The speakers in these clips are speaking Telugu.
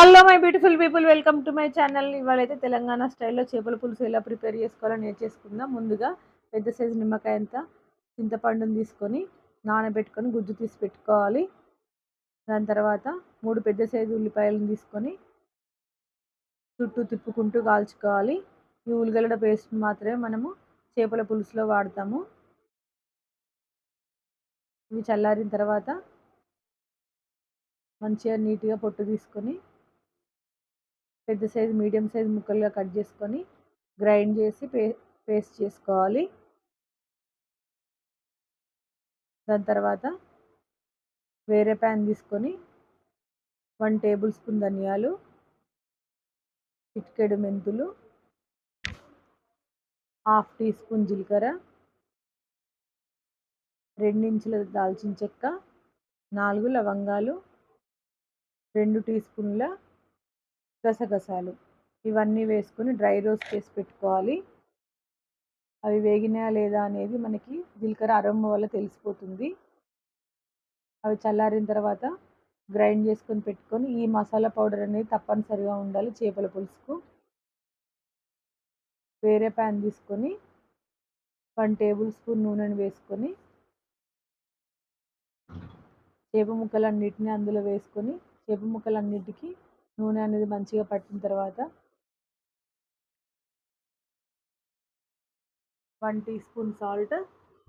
Hello my beautiful people, welcome to my channel. ఇవాళైతే తెలంగాణ స్టైల్లో చేపల పులుసు ఎలా ప్రిపేర్ చేసుకోవాలో నేర్చేసుకుందాం. ముందుగా పెద్ద సైజు నిమ్మకాయ అంత చింతపండుని తీసుకొని నానబెట్టుకొని గుజ్జు తీసి పెట్టుకోవాలి. దాని తర్వాత 3 పెద్ద సైజు ఉల్లిపాయలను తీసుకొని చుట్టూ తిప్పుకుంటూ కాల్చుకోవాలి. ఈ ఉల్లిగడ్డ పేస్ట్ మాత్రమే మనము చేపల పులుసులో వాడతాము. ఇవి చల్లారిన తర్వాత మంచిగా నీట్గా పొట్టు తీసుకొని పెద్ద సైజు మీడియం సైజు ముక్కలుగా కట్ చేసుకొని గ్రైండ్ చేసి పేస్ట్ చేసుకోవాలి. దాని తర్వాత వేరే ప్యాన్ తీసుకొని 1 టేబుల్ స్పూన్ ధనియాలు, చిటికెడు మెంతులు, 1/2 టీ స్పూన్ జీలకర్ర, 2 ఇంచుల దాల్చిన చెక్క, 4 లవంగాలు, 2 టీ స్పూన్ల గసగసాలు ఇవన్నీ వేసుకొని డ్రై రోస్ట్ చేసి పెట్టుకోవాలి. అవి వేగినాయా లేదా అనేది మనకి జీలకర్ర అరోమా వల్ల తెలిసిపోతుంది. అవి చల్లారిన తర్వాత గ్రైండ్ చేసుకొని పెట్టుకొని ఈ మసాలా పౌడర్ అనేది తప్పనిసరిగా ఉండాలి చేపల పులుసుకు. వేరే ప్యాన్ తీసుకొని 1 టేబుల్ స్పూన్ నూనెను వేసుకొని చేప ముక్కలన్నిటిని అందులో వేసుకొని చేప ముక్కలన్నిటికీ నూనె అనేది మంచిగా పట్టిన తర్వాత 1 teaspoon salt,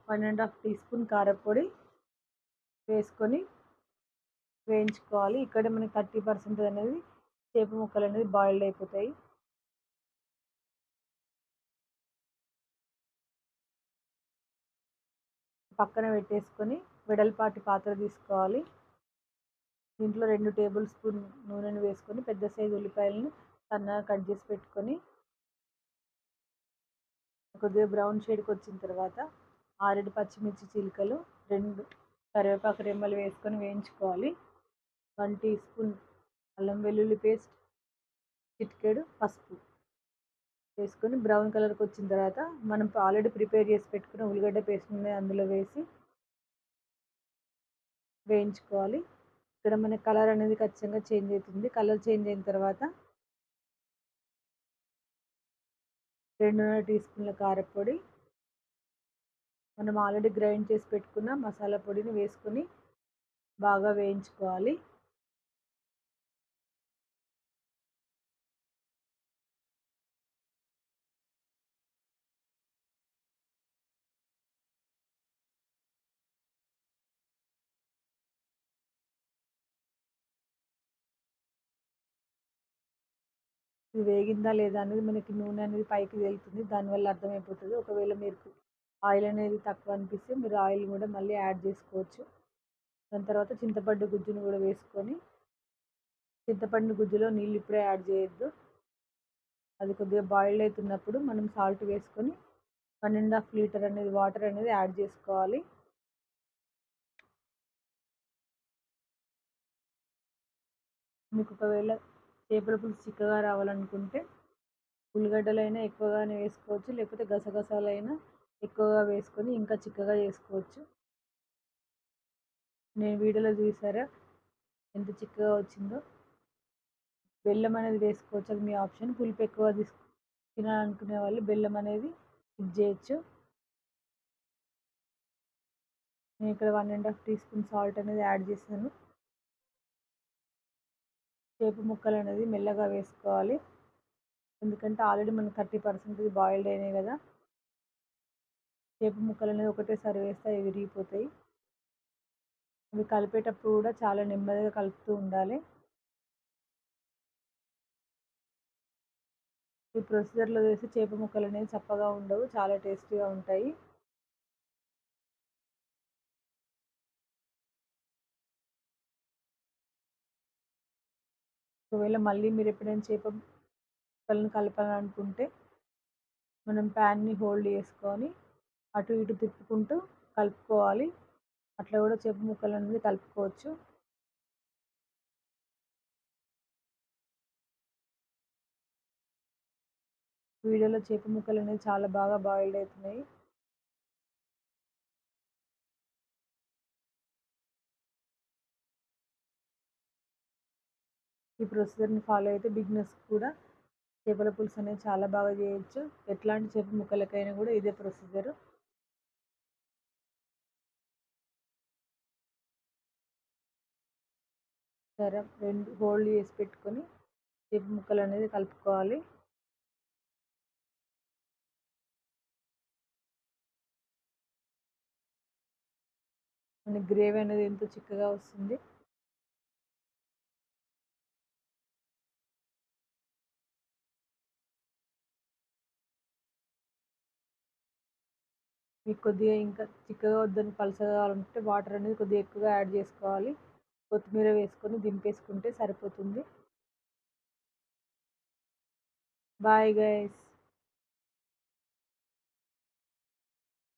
1.5 teaspoon కారపొడి వేసుకొని వేయించుకోవాలి. ఇక్కడ మనకి 30% అనేది చేప ముక్కలు అనేది బాయిల్డ్ అయిపోతాయి. పక్కన పెట్టేసుకొని వెడల్పాటి పాత్ర తీసుకోవాలి. దీంట్లో 2 టేబుల్ స్పూన్ నూనెను వేసుకొని పెద్ద సైజు ఉల్లిపాయలను సన్నగా కట్ చేసి పెట్టుకొని కొద్దిగా బ్రౌన్ షేడ్కి వచ్చిన తర్వాత 6 పచ్చిమిర్చి చీలికలు, 2 కరివేపాకు రెమ్మలు వేసుకొని వేయించుకోవాలి. 1 టీ స్పూన్ అల్లం వెల్లుల్లి పేస్ట్, చిటికెడు పసుపు వేసుకొని బ్రౌన్ కలర్కి వచ్చిన తర్వాత మనం ఆల్రెడీ ప్రిపేర్ చేసి పెట్టుకున్న ఉల్లిగడ్డ పేస్ట్ని అందులో వేసి వేయించుకోవాలి. ఇక్కడ మనకి కలర్ అనేది ఖచ్చితంగా చేంజ్ అవుతుంది. కలర్ చేంజ్ అయిన తర్వాత 2.5 టీ స్పూన్ల కారపొడి, మనం ఆల్రెడీ గ్రైండ్ చేసి పెట్టుకున్న మసాలా పొడిని వేసుకొని బాగా వేయించుకోవాలి. ఇది వేగిందా లేదా అనేది మనకి నూనె అనేది పైకి తేలుతుంది. దానివల్ల అర్థమైపోతుంది. ఒకవేళ మీకు ఆయిల్ అనేది తక్కువ అనిపిస్తే మీరు ఆయిల్ కూడా మళ్ళీ యాడ్ చేసుకోవచ్చు. దాని తర్వాత చింతపండు గుజ్జును కూడా వేసుకొని చింతపండు గుజ్జులో నీళ్ళు ఇప్పుడే యాడ్ చేయొద్దు. అది కొద్దిగా బాయిల్డ్ అవుతున్నప్పుడు మనం సాల్ట్ వేసుకొని 1.5 లీటర్ అనేది వాటర్ అనేది యాడ్ చేసుకోవాలి. మీకు ఒకవేళ చేపల పులుసు చిక్కగా రావాలనుకుంటే ఉల్లిగడ్డలైనా ఎక్కువగానే వేసుకోవచ్చు, లేకపోతే గసగసాలైనా ఎక్కువగా వేసుకొని ఇంకా చిక్కగా చేసుకోవచ్చు. నేను వీడియోలో చూసారా ఎంత చిక్కగా వచ్చిందో. బెల్లం అనేది వేసుకోవచ్చు, అది మీ ఆప్షన్. పులుపు ఎక్కువ తినాలనుకునే వాళ్ళు బెల్లం అనేది స్కిప్ చేయొచ్చు. నేను ఇక్కడ 1.5 టీ స్పూన్ సాల్ట్ అనేది యాడ్ చేశాను. చేప ముక్కలు అనేది మెల్లగా వేసుకోవాలి, ఎందుకంటే ఆల్రెడీ మనకు 30% బాయిల్డ్ అయినాయి కదా. చేప ముక్కలు అనేది ఒకటేసారి వేస్తే అవి విరిగిపోతాయి. అవి కలిపేటప్పుడు కూడా చాలా నెమ్మదిగా కలుపుతూ ఉండాలి. ఈ ప్రొసీజర్లో వేసి చేప ముక్కలు అనేవి చప్పగా ఉండవు, చాలా టేస్టీగా ఉంటాయి. ఒకవేళ మళ్ళీ మీరు ఎప్పుడైనా చేప ముక్కలను కలపాలనుకుంటే మనం ప్యాన్ని హోల్డ్ చేసుకొని అటు ఇటు తిప్పుకుంటూ కలుపుకోవాలి. అట్లా కూడా చేప ముక్కలు అనేది కలుపుకోవచ్చు. వీడియోలో చేప ముక్కలు అనేది చాలా బాగా బాయిల్డ్ అవుతున్నాయి. ఈ ప్రొసీజర్ని ఫాలో అయితే బిగినర్స్ కూడా చేపల పులుసు అనేది చాలా బాగా చేయొచ్చు. ఎట్లాంటి చేప ముక్కలకైనా కూడా ఇదే ప్రొసీజర్. సరే, 2 హోల్డ్ చేసి పెట్టుకొని చేప ముక్కలు అనేది కలుపుకోవాలి. మనకి గ్రేవీ అనేది ఎంతో చిక్కగా వస్తుంది. మీకు కొద్దిగా ఇంకా చిక్కగా వద్దని పలచగా కావాలంటే వాటర్ అనేది కొద్దిగా ఎక్కువగా యాడ్ చేసుకోవాలి. కొత్తిమీర వేసుకొని దింపేసుకుంటే సరిపోతుంది. Bye guys.